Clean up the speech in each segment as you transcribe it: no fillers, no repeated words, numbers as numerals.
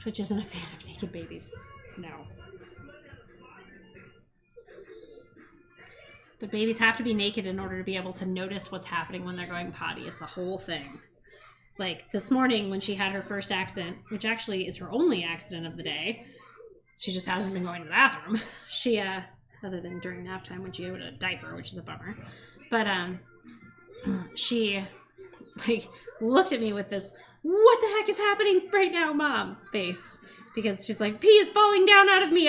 Twitch isn't a fan of naked babies. No. But babies have to be naked in order to be able to notice what's happening when they're going potty. It's a whole thing. Like this morning when she had her first accident, which actually is her only accident of the day, she just hasn't been going to the bathroom. She, other than during nap time when she had a diaper, which is a bummer. But she like looked at me with this, "What the heck is happening right now, Mom?" face. Because she's like, "Pee is falling down out of me.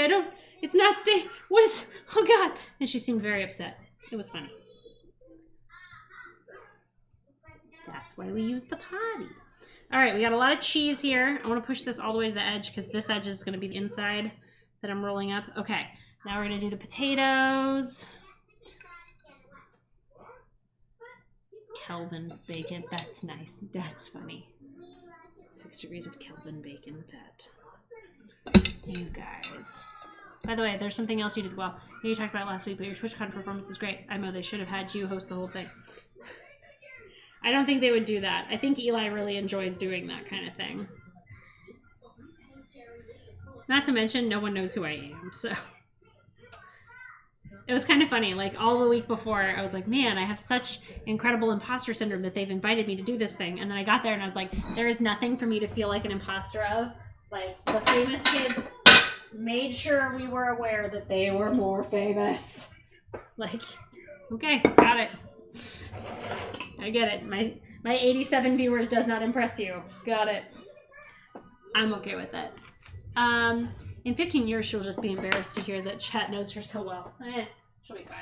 It's not staying. What is, oh God." And she seemed very upset. It was funny. That's why we use the potty. All right, we got a lot of cheese here. I want to push this all the way to the edge because this edge is going to be the inside that I'm rolling up. Okay, now we're going to do the potatoes. Kelvin bacon. That's nice. That's funny. 6 degrees of Kelvin bacon. That. You guys. By the way, there's something else you did well. You talked about it last week, but your TwitchCon performance is great. I know they should have had you host the whole thing. I don't think they would do that. I think Eli really enjoys doing that kind of thing. Not to mention, no one knows who I am, so. It was kind of funny. Like, all the week before, I was like, man, I have such incredible imposter syndrome that they've invited me to do this thing. And then I got there and I was like, there is nothing for me to feel like an imposter of. Like, the famous kids made sure we were aware that they were more famous. Like, okay, got it. I get it. My 87 viewers does not impress you. Got it. I'm okay with it. In 15 years, she'll just be embarrassed to hear that chat knows her so well. She'll be fine.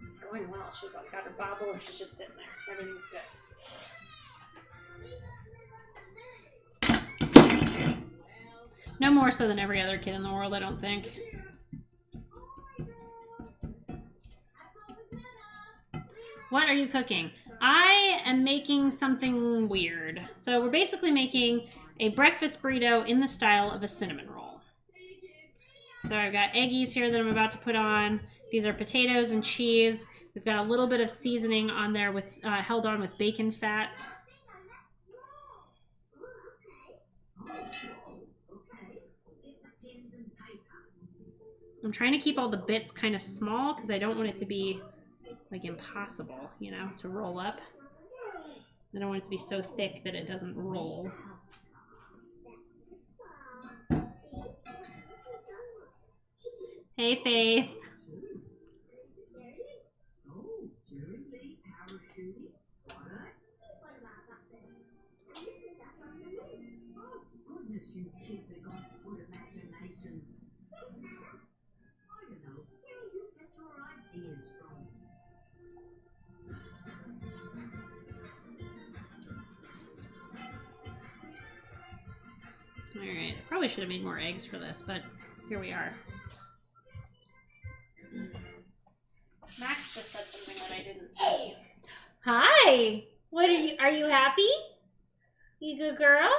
It's going well. She's like got her bobble and she's just sitting there. Everything's good. No more so than every other kid in the world, I don't think. What are you cooking? I am making something weird. So we're basically making a breakfast burrito in the style of a cinnamon roll. So I've got eggies here that I'm about to put on. These are potatoes and cheese. We've got a little bit of seasoning on there with held on with bacon fat. I'm trying to keep all the bits kind of small because I don't want it to be like impossible, you know, to roll up. I don't want it to be so thick that it doesn't roll. Hey, Faith. Alright, I probably should have made more eggs for this, but here we are. Max just said something that I didn't see. Hi! What are you happy? You good girl?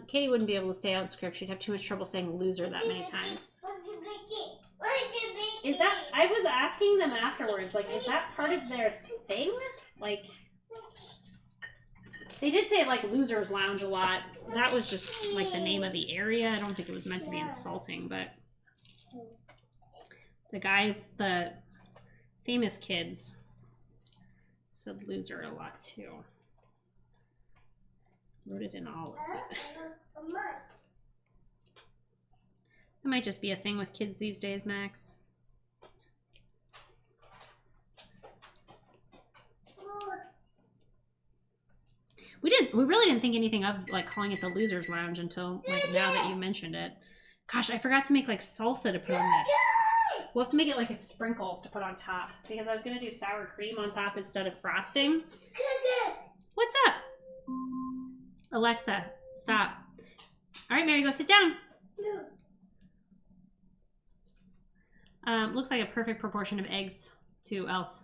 Katie wouldn't be able to stay out script. She'd have too much trouble saying loser that many times. Is that, I was asking them afterwards, like, is that part of their thing? Like, they did say, like, Losers Lounge a lot. That was just, like, the name of the area. I don't think it was meant to be insulting, but the guys, the famous kids said loser a lot, too. Wrote it in olives. That might just be a thing with kids these days, Max. We really didn't think anything of like calling it the Losers Lounge until like now that you mentioned it. Gosh, I forgot to make like salsa to put on this. We'll have to make it like a sprinkles to put on top because I was gonna do sour cream on top instead of frosting. What's up? Alexa, stop. All right, Mary, go sit down. Looks like a perfect proportion of eggs to else